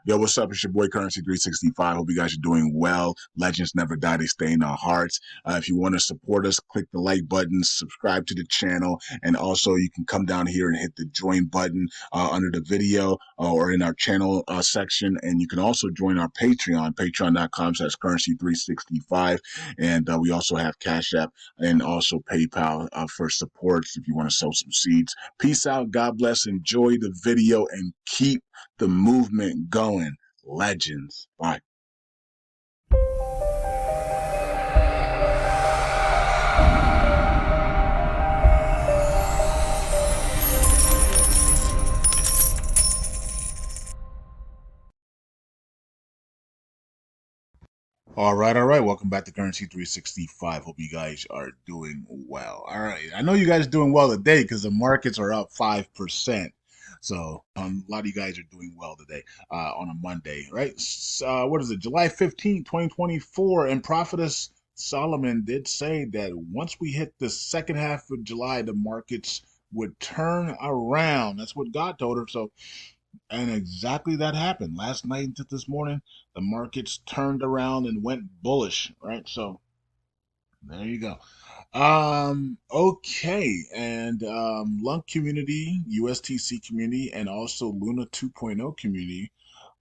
Yo, what's up? It's your boy Currency 365. Hope you guys are doing well. Legends never die, they stay in our hearts. If you want to support us, click the like button, subscribe to the channel, and also you can come down here and hit the join button under the video or in our channel section. And you can also join our Patreon, patreon.com/currency365. And we also have Cash App and also PayPal for supports if you want to sow some seeds. Peace out. God bless. Enjoy the video and keep the movement going. Legends. Bye. All right, all right. Welcome back to Currency 365. Hope you guys are doing well. All right. I know you guys are doing well today because the markets are up 5%. So a lot of you guys are doing well today on a Monday, right? What is it? July 15th, 2024. And Prophetess Solomon did say that once we hit the second half of July, the markets would turn around. That's what God told her. So and exactly that happened last night into this morning. The markets turned around and went bullish, right? So there you go. Okay, and LUNC community, USTC community, and also Luna 2.0 community.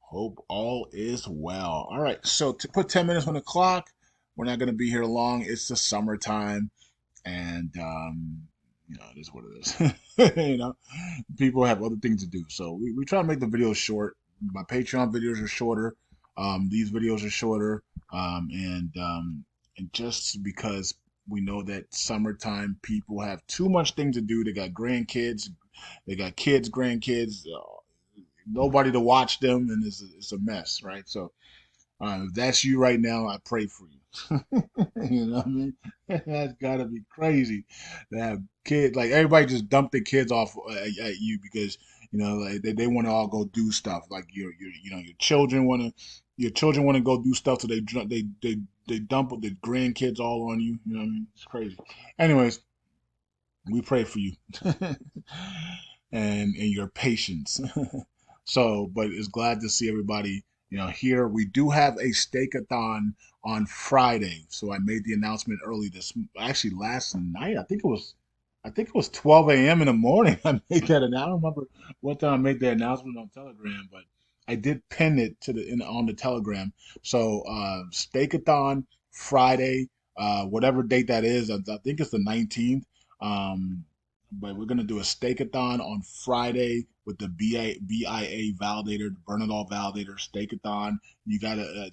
Hope all is well. All right, so to put 10 minutes on the clock, we're not going to be here long. It's the summertime, and it is what it is. People have other things to do. So we try to make the videos short. My Patreon videos are shorter. These videos are shorter. And just because we know that summertime people have too much things to do. They got grandkids, they got kids, grandkids, nobody to watch them, and it's a mess, right? So if that's you right now, I pray for you. You know what I mean? That's gotta be crazy to have kids. Like everybody just dump their kids off at you because like they want to all go do stuff. Like your children want to go do stuff, so they dump the grandkids all on you. You know what I mean? It's crazy. Anyways, we pray for you and your patience. So, but it's glad to see everybody, here. We do have a steakathon on Friday. So I made the announcement early actually last night. I think it was 12 a.m. in the morning. I made that announcement. I don't remember what time I made the announcement on Telegram, but I did pin it on the Telegram. So steakathon Friday, whatever date that is. I think it's the 19th. Um, but we're gonna do a steakathon on Friday with the B.I.A validator, the Burn It All validator steakathon. You gotta,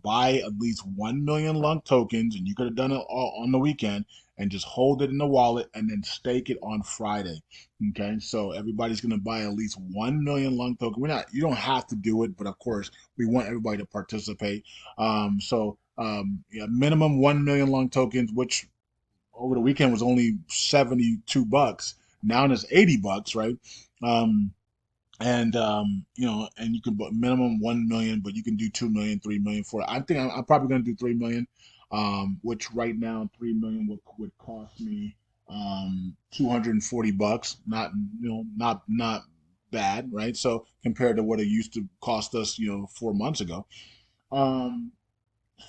buy at least 1 million LUNC tokens, and you could have done it all on the weekend, and just hold it in the wallet and then stake it on Friday. Okay, so everybody's gonna buy at least 1 million LUNC tokens. You don't have to do it, but of course, we want everybody to participate. Yeah, minimum 1 million LUNC tokens, which over the weekend was only $72. Now it's $80, right? Um, and you can put minimum 1 million, but you can do 2 million, 3 million for it. I think I'm probably going to do 3 million, which right now 3 million would cost me $240. Not bad, right? So compared to what it used to cost us, 4 months ago. Um,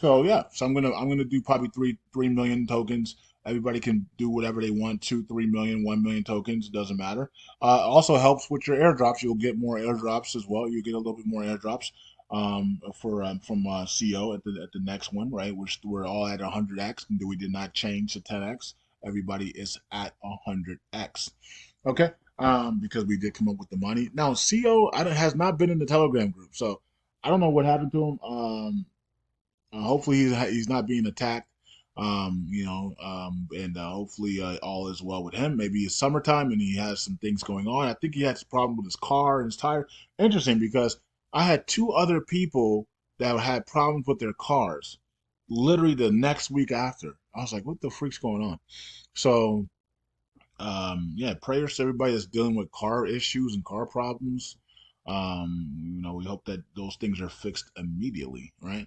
so yeah, so I'm gonna do probably three million tokens. Everybody can do whatever they want, 2, 3 million, 1 million tokens, doesn't matter. Also helps with your airdrops. You'll get more airdrops as well. You get a little bit more airdrops for from CO at the next one, right? We're all at 100x, and we did not change to 10x. Everybody is at 100x. Okay, because we did come up with the money. Now CO has not been in the Telegram group, so I don't know what happened to him. Hopefully he's not being attacked. And hopefully all is well with him. Maybe it's summertime and he has some things going on. I think he had some problem with his car and his tire. Interesting because I had two other people that had problems with their cars. Literally the next week after, I was like, "What the freak's going on?" So yeah, prayers to everybody that's dealing with car issues and car problems. We hope that those things are fixed immediately, right?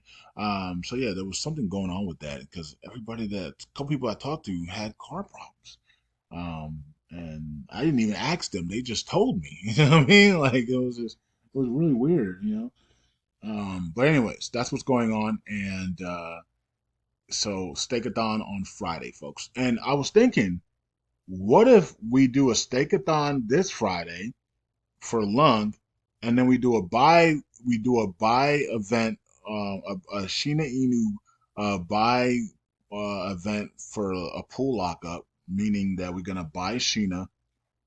So yeah, there was something going on with that because a couple people I talked to had car problems. And I didn't even ask them; they just told me. You know what I mean? Like it was really weird, But anyways, that's what's going on, and so steakathon on Friday, folks. And I was thinking, what if we do a steakathon this Friday for lung, and then we do a buy event, a Sheena Inu buy event for a pool lockup, meaning that we're gonna buy Sheena.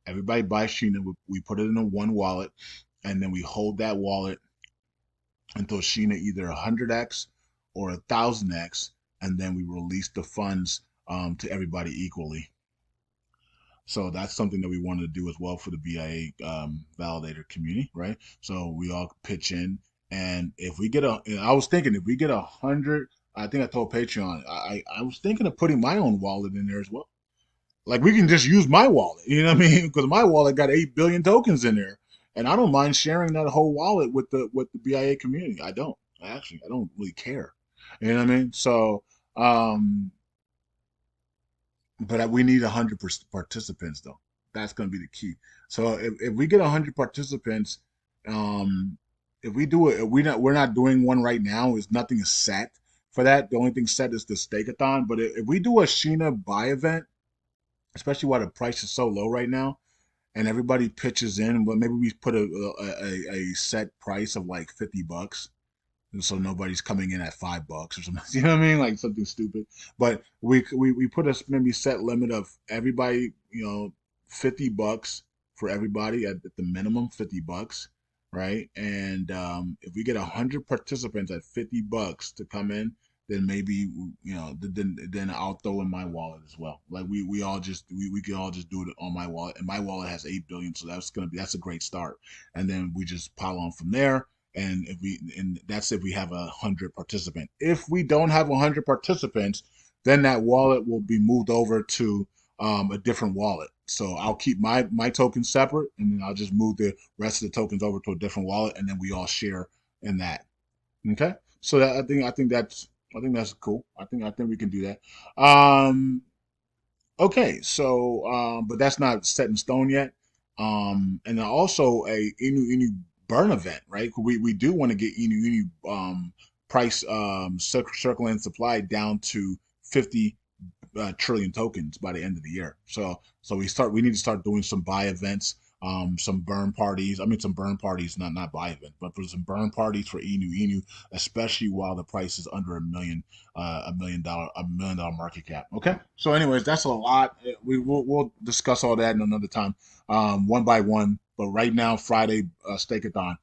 Everybody buys Sheena. We put it in a one wallet, and then we hold that wallet until Sheena either 100x or 1,000x, and then we release the funds to everybody equally. So that's something that we wanted to do as well for the B.I.A validator community, right? So we all pitch in, and if we get I was thinking if we get 100, I think I told Patreon, I was thinking of putting my own wallet in there as well. Like we can just use my wallet, you know what I mean? Because my wallet got 8 billion tokens in there, and I don't mind sharing that whole wallet with the B.I.A community. I don't actually, I don't really care, you know what I mean? So but we need 100 participants though. That's going to be the key. So if we get 100 participants, um, if we do it, if we're not doing one right now. Is nothing is set for that. The only thing set is the stakeathon. But if we do a Sheena buy event, especially while the price is so low right now, and everybody pitches in, but maybe we put a set price of like $50, and so nobody's coming in at $5 or something. You know what I mean? Like something stupid. But we put a maybe set limit of everybody, $50 for everybody at the minimum, $50, right? And if we get 100 participants at $50 to come in, then maybe then I'll throw in my wallet as well. Like we all just we can all just do it on my wallet, and my wallet has 8 billion, so that's a great start. And then we just pile on from there, and that's if we have 100 participants. If we don't have 100 participants, then that wallet will be moved over to a different wallet. So I'll keep my tokens separate, and then I'll just move the rest of the tokens over to a different wallet, and then we all share in that. Okay. So I think that's cool. I think we can do that. Okay, so but that's not set in stone yet. And then also a Inu burn event, right? We do want to get Inu price circle and supply down to 50 trillion tokens by the end of the year. So we need to start doing some buy events, some burn parties. I mean some burn parties, not buy events, but for some burn parties for Inu, especially while the price is under $1 million market cap. Okay. So anyways, that's a lot. We'll discuss all that in another time, one by one. But right now, Friday, steakathon.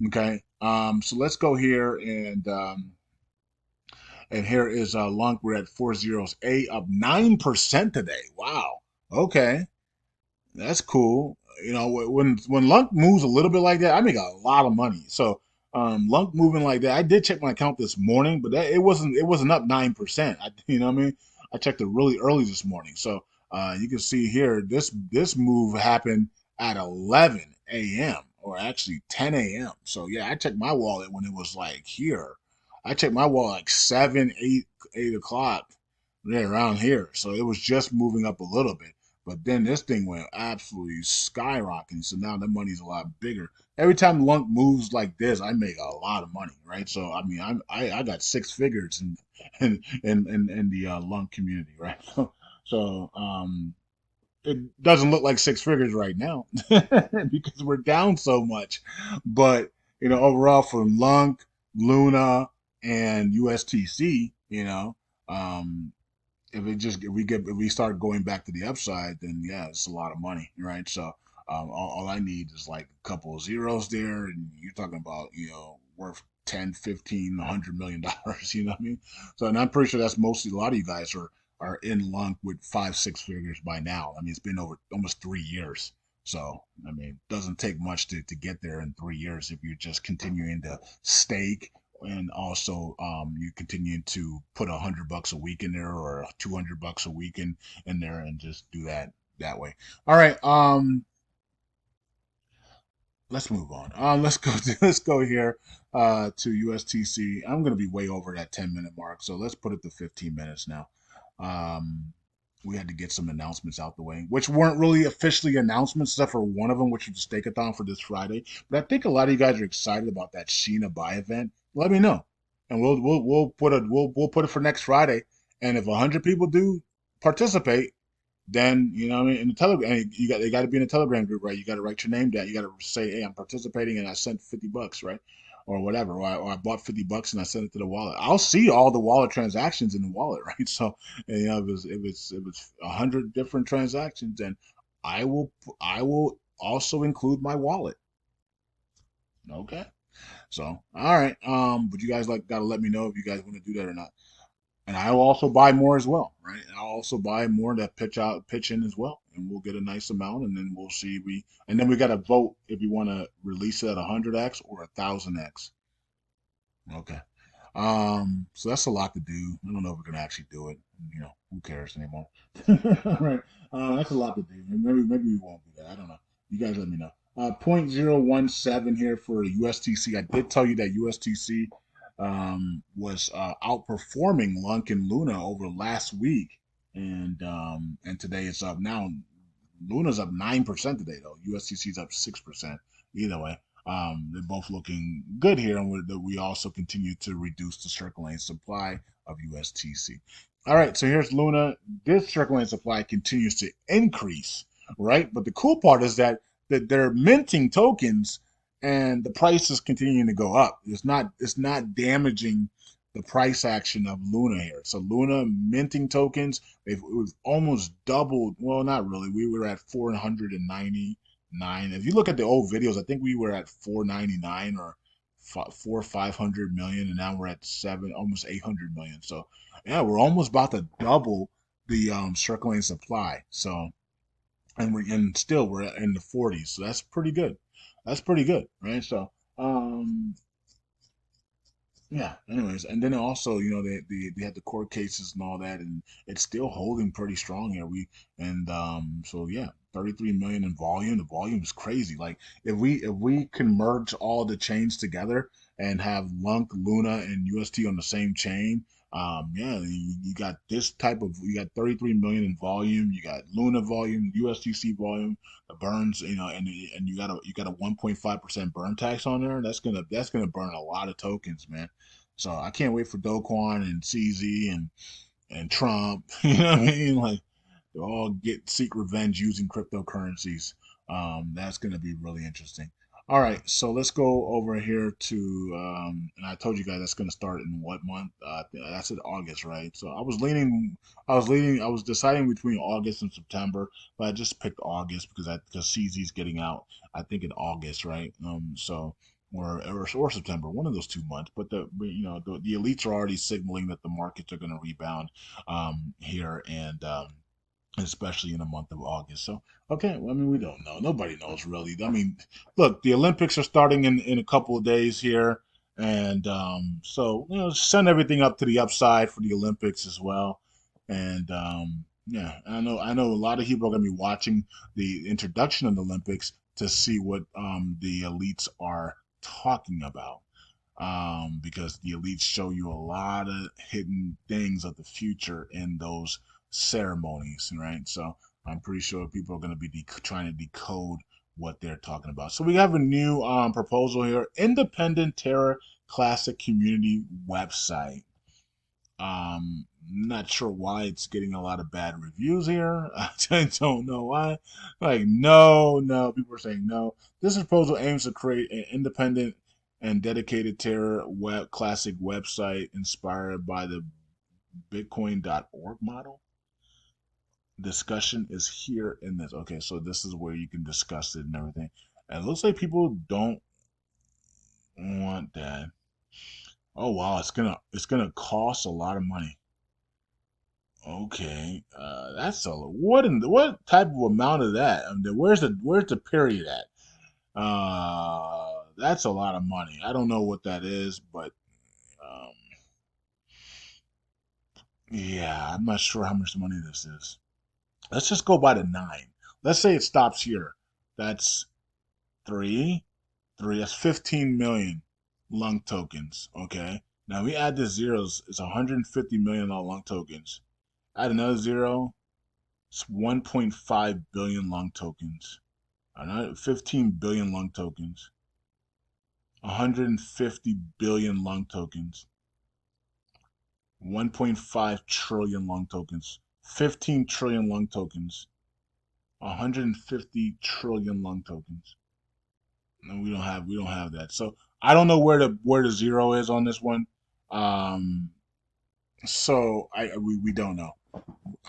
Okay. So let's go here and here is Lunk. We're at 408, up 9% today. Wow. Okay. That's cool. When Lunk moves a little bit like that, I make a lot of money. So Lunk moving like that, I did check my account this morning, but it wasn't up 9%. You know what I mean? I checked it really early this morning. So you can see here this move happened at 11 a.m. or actually 10 a.m. So yeah, I checked my wallet when it was like here. I checked my wallet like 7, 8 o'clock, yeah, around here. So it was just moving up a little bit. But then this thing went absolutely skyrocketing. So now the money's a lot bigger. Every time Lunk moves like this, I make a lot of money, right? So I mean, I got six figures in the Lunk community, right? So it doesn't look like six figures right now because we're down so much. But overall for Lunk, Luna, and USTC, um, if we start going back to the upside, then yeah, it's a lot of money, right? So all I need is like a couple of zeros there, and you're talking about worth 10, 15, $100 million. You know what I mean? So, and I'm pretty sure that's mostly a lot of you guys are in Lunk with 5, 6 figures by now. I mean, it's been over almost 3 years. So, I mean, it doesn't take much to get there in 3 years if you're just continuing to stake, and also you continue to put $100 a week in there or $200 a week in there and just do that way. All right. Let's move on. Let's go here to USTC. I'm going to be way over that 10-minute mark, so let's put it to 15 minutes now. Um, we had to get some announcements out the way, which weren't really officially announcements, except for one of them, which was the Steakathon for this Friday. But I think a lot of you guys are excited about that Sheena Buy event. Let me know, and we'll put it for next Friday. And if 100 people do participate, then you know what I mean in the telegram they got to be in a telegram group, right? You got to write your name down. You got to say, hey, I'm participating and I sent $50, right? Or whatever, or I bought $50 and I sent it to the wallet. I'll see all the wallet transactions in the wallet, right? So you know if it's 100 different transactions, then I will also include my wallet. Okay. So all right, but you guys got to let me know if you guys want to do that or not. And I will also buy more as well, right? I'll also buy more to pitch in as well, and we'll get a nice amount, and then we'll see and then we got to vote if we want to release it at 100x or 1,000x. Okay. So that's a lot to do. I don't know if we're gonna actually do it. You know, who cares anymore? Right. That's a lot to do. Maybe we won't do that. I don't know. You guys let me know. 0.017 here for USTC. I did tell you that USTC was outperforming LUNC and Luna over last week, and today it's up now. Luna's up 9% today though. USTC's up 6%. Either way, they're both looking good here, and we also continue to reduce the circulating supply of USTC. All right, so here's Luna. This circulating supply continues to increase, right? But the cool part is that they're minting tokens, and the price is continuing to go up. It's not damaging the price action of Luna here. So Luna minting tokens, it was almost doubled. Well, not really. We were at 499. If you look at the old videos, I think we were at 499 or 500 million, and now we're at almost 800 million. So yeah, we're almost about to double the circulating supply. So and still we're in the 40s. So that's pretty good. That's pretty good, right? So yeah. Anyways, and then also, they had the court cases and all that, and it's still holding pretty strong here. So yeah, 33 million in volume. The volume is crazy. Like if we can merge all the chains together and have LUNC, Luna, and UST on the same chain, yeah, you got you got 33 million in volume. You got Luna volume, USTC volume, the burns, and you got a 1.5% burn tax on there. That's gonna burn a lot of tokens, man. So I can't wait for Doquan and CZ and Trump. You know what I mean? Like they all seek revenge using cryptocurrencies. That's going to be really interesting. All right, so let's go over here to, and I told you guys that's going to start in what month? That's in August, right? So I was deciding between August and September, but I just picked August because CZ's getting out, I think in August, right? Or September, one of those 2 months. But the elites are already signaling that the markets are going to rebound here, and especially in the month of August. So, okay, well, I mean, we don't know. Nobody knows really. I mean, look, the Olympics are starting in a couple of days here, and so send everything up to the upside for the Olympics as well. And yeah, I know a lot of people are going to be watching the introduction of the Olympics to see what the elites are talking about, because the elites show you a lot of hidden things of the future in those ceremonies, right? So I'm pretty sure people are going to be trying to decode what they're talking about. So we have a new proposal here: Independent Terror Classic Community website. Not sure why it's getting a lot of bad reviews here. I don't know why. Like, no, no. People are saying no. This proposal aims to create an independent and dedicated Terra web classic website inspired by the Bitcoin.org model. Discussion is here in this. Okay, so this is where you can discuss it and everything. And it looks like people don't want that. Oh wow, it's gonna cost a lot of money. Okay, that's a what type of amount of that? I mean, where's the period at? That's a lot of money. I don't know what that is, but um, yeah, I'm not sure how much money this is. Let's just go by the nine. Let's say it stops here. That's three, three. That's 15 million lung tokens. Okay. Now we add the zeros. It's 150 million lung tokens. Add another zero. It's 1.5 billion LUNC tokens. 15 billion LUNC tokens. 150 billion LUNC tokens. 1.5 trillion LUNC tokens. 15 trillion LUNC tokens. 150 trillion LUNC tokens. And we don't have that. So I don't know where the zero is on this one. Um, so we don't know.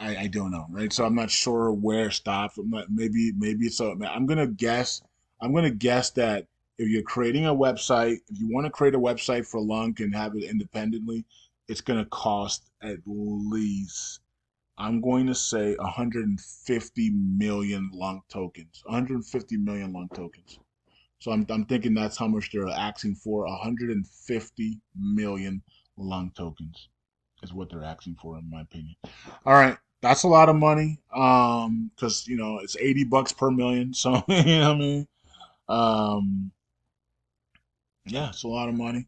I don't know, right? So I'm not sure where it stops. Maybe it's a. I'm gonna guess. I'm gonna guess that if you're creating a website, if you want to create a website for LUNC and have it independently, it's gonna cost at least. I'm going to say 150 million LUNC tokens. 150 million LUNC tokens. So I'm thinking that's how much they're asking for. 150 million LUNC tokens is what they're asking for, in my opinion. All right, that's a lot of money. Because it's $80 per million. So you know what I mean. Um, yeah, it's a lot of money.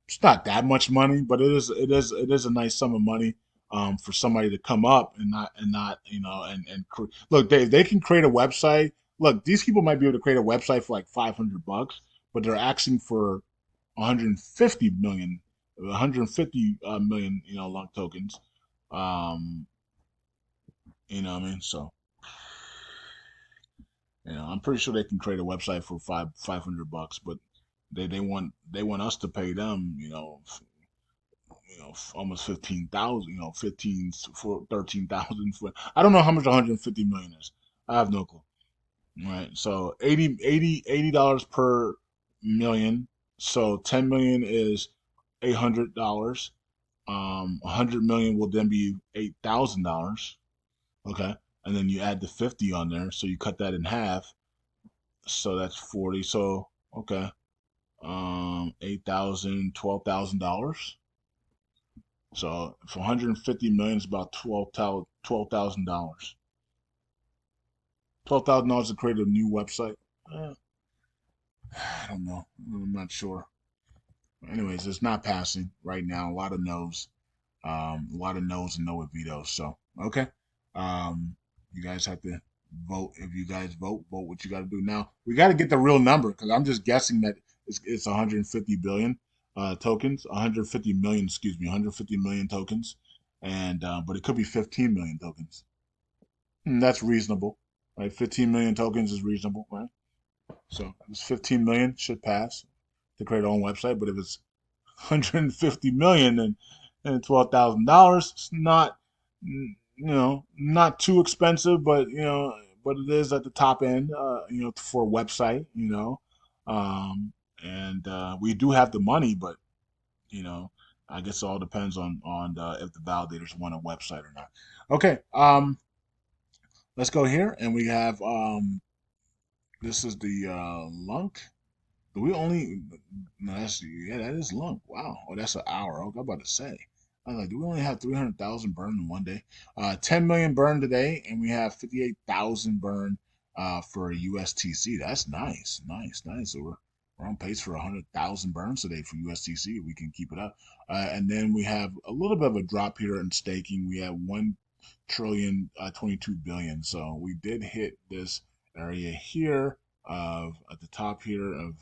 It's not that much money, but it is a nice sum of money. For somebody to come up and not look, they can create a website. Look, these people might be able to create a website for like $500, but they're asking for 150 million, 150 million, LUNC tokens. Um, you know what I mean? So, I'm pretty sure they can create a website for $500, but they want us to pay them, almost 15,000, 15 for 13,000 for. I don't know how much 150 million is. I have no clue. Right. So 80 dollars per million. So 10 million is $800. 100 million will then be $8,000. Okay. And then you add the 50 on there. So you cut that in half. So that's 40. So, okay. 8,000, $12,000. So for 150 million is about $12,000. $12,000 to create a new website. Eh, I don't know. I'm not sure. Anyways, it's not passing right now. A lot of no's. A lot of no's and no with vetoes. So okay. You guys have to vote. If you guys vote what you got to do. Now we got to get the real number because I'm just guessing that it's 150 billion tokens, 150 million. Excuse me, 150 million tokens, and but it could be 15 million tokens. That's reasonable, right? 15 million tokens is reasonable, right? So it's 15 million should pass to create our own website. But if it's 150 million and $12,000, it's not not too expensive, but but it is at the top end, for a website, and we do have the money, but you know, I guess it all depends on if the validators want a website or not. Okay, let's go here, and we have this is the LUNC. Do we only? No, that is LUNC. Wow. Oh, that's an hour. I was about to say. I was like, do we only have 300,000 burn in one day? 10 million burn today, and we have 58,000 burn for USTC. That's nice, nice, nice. So we're on pace for 100,000 burns today for USTC. We can keep it up, and then we have a little bit of a drop here in staking. We have 1 trillion 22 billion. So we did hit this area here of at the top here of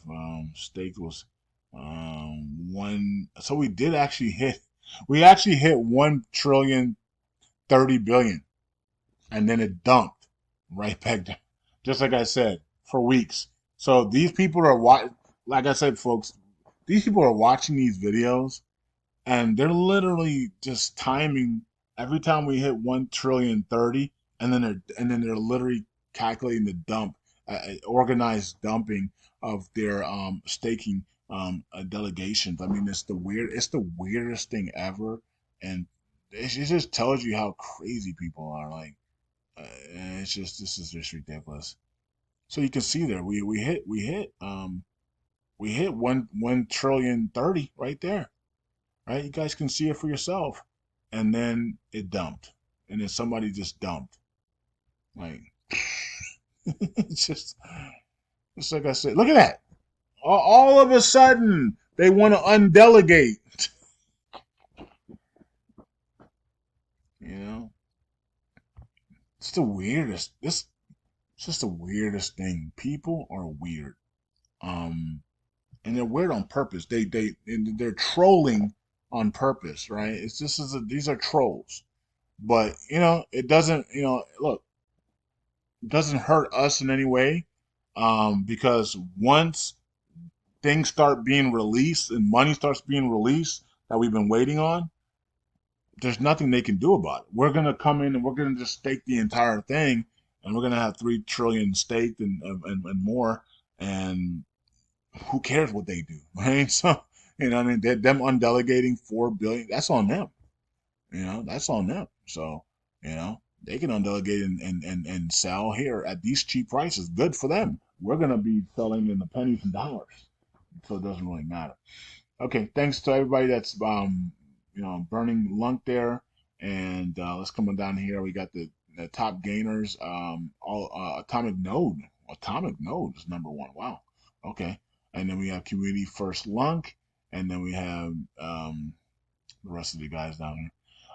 stake was one. So we actually hit 1 trillion 30 billion, and then it dumped right back down, just like I said, for weeks. So these people are like I said, folks, these people are watching these videos and they're literally just timing every time we hit 1 trillion 30, and then they're literally calculating the dump, organized dumping of their staking delegations. I mean, it's the weirdest thing ever, and it just tells you how crazy people are. Like, and it's just this is just ridiculous. So you can see there, we hit 1 trillion 30 right there, right? You guys can see it for yourself. And then it dumped. And then somebody just dumped. Like, it's just like I said. Look at that. All of a sudden, they want to undelegate. You know? It's the weirdest. It's just the weirdest thing. People are weird. Um, and they're weird on purpose. They're trolling on purpose, right? It's just these are trolls. But it doesn't. Look, it doesn't hurt us in any way, because once things start being released and money starts being released that we've been waiting on, there's nothing they can do about it. We're gonna come in and we're gonna just stake the entire thing, and we're gonna have 3 trillion staked and more, and who cares what they do, right? So what I mean, them undelegating 4 billion, that's on them. That's on them. So they can undelegate and sell here at these cheap prices. Good for them. We're gonna be selling in the pennies and dollars, so it doesn't really matter. Okay, thanks to everybody that's burning lunk there, and let's come on down here. We got the top gainers. All Atomic Node is number one. Wow. Okay, and then we have Community First Lunk, and then we have the rest of the guys down here.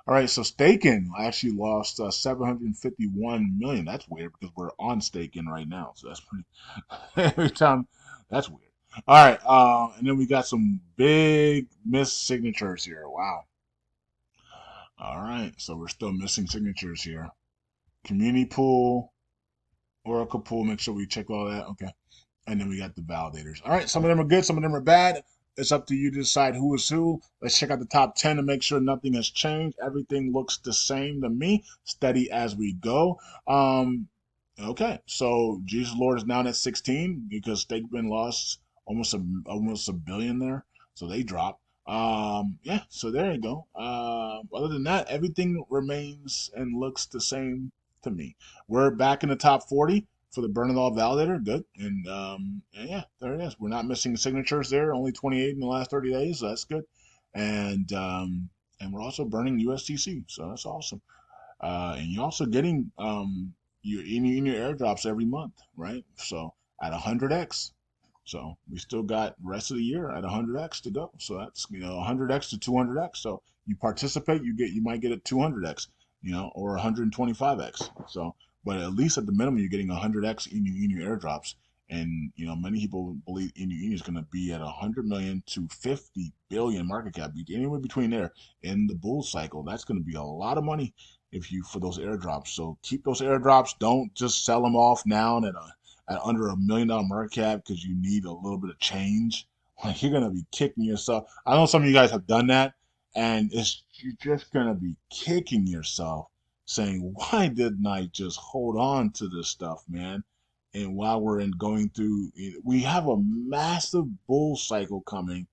All right, so staking actually lost 751 million. That's weird because we're on staking right now, so that's pretty. Every time, that's weird. All right, and then we got some big missed signatures here. Wow. All right, so we're still missing signatures here. Community pool, Oracle pool. Make sure we check all that. Okay, and then we got the validators. All right, some of them are good, some of them are bad. It's up to you to decide who is who. Let's check out the top 10 to make sure nothing has changed. Everything looks the same to me, steady as we go. Okay, so Jesus Lord is now at 16 because Stakeman lost almost a billion there, so they dropped. Yeah, so there you go. Other than that, everything remains and looks the same to me. We're back in the top 40 for the burn it all validator. Good, and yeah, there it is. We're not missing signatures there. Only 28 in the last 30 days, so that's good. And we're also burning USTC, so that's awesome. And you're also getting your in your airdrops every month, right? So at 100x. So we still got the rest of the year at 100x to go. So that's 100x to 200x. So you participate, you might get a 200x, or 125x. So, but at least at the minimum, you're getting 100x in your airdrops. And many people believe Inu is going to be at 100 million to 50 billion market cap, anywhere between there in the bull cycle. That's going to be a lot of money if you for those airdrops. So keep those airdrops. Don't just sell them off now at under $1 million market cap because you need a little bit of change. Like you're gonna be kicking yourself. I know some of you guys have done that, and you're just gonna be kicking yourself, saying, "Why didn't I just hold on to this stuff, man?" And while we're going through, we have a massive bull cycle coming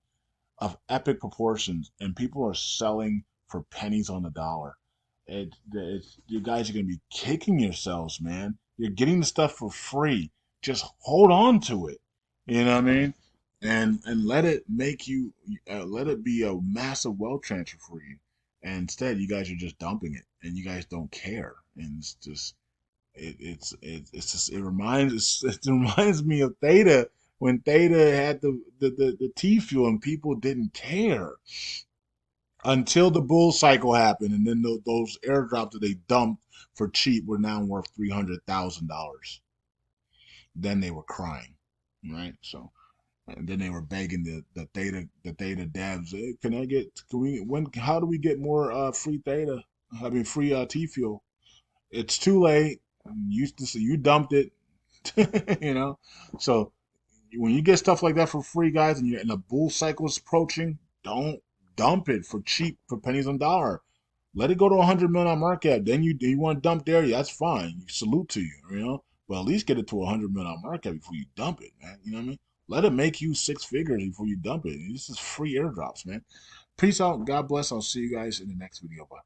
of epic proportions, and people are selling for pennies on the dollar. You guys are going to be kicking yourselves, man. You're getting the stuff for free. Just hold on to it. You know what I mean? And let it let it be a massive wealth transfer for you. And instead, you guys are just dumping it, and you guys don't care. And it's just it's just it reminds me of Theta when Theta had the T fuel and people didn't care until the bull cycle happened, and then those airdrops that they dumped for cheap were now worth $300,000. Then they were crying, right? So, and then they were begging the theta devs, hey, how do we get more free theta? I mean free T fuel. It's too late. You dumped it, you know. So when you get stuff like that for free, guys, and the bull cycle is approaching, don't dump it for cheap for pennies on dollar. Let it go to 100 million on market. Then you want to dump there, yeah, that's fine. You salute to you. But at least get it to 100 million on market before you dump it, man. You know what I mean? Let it make you 6 figures before you dump it. This is free airdrops, man. Peace out. God bless. I'll see you guys in the next video. Bye.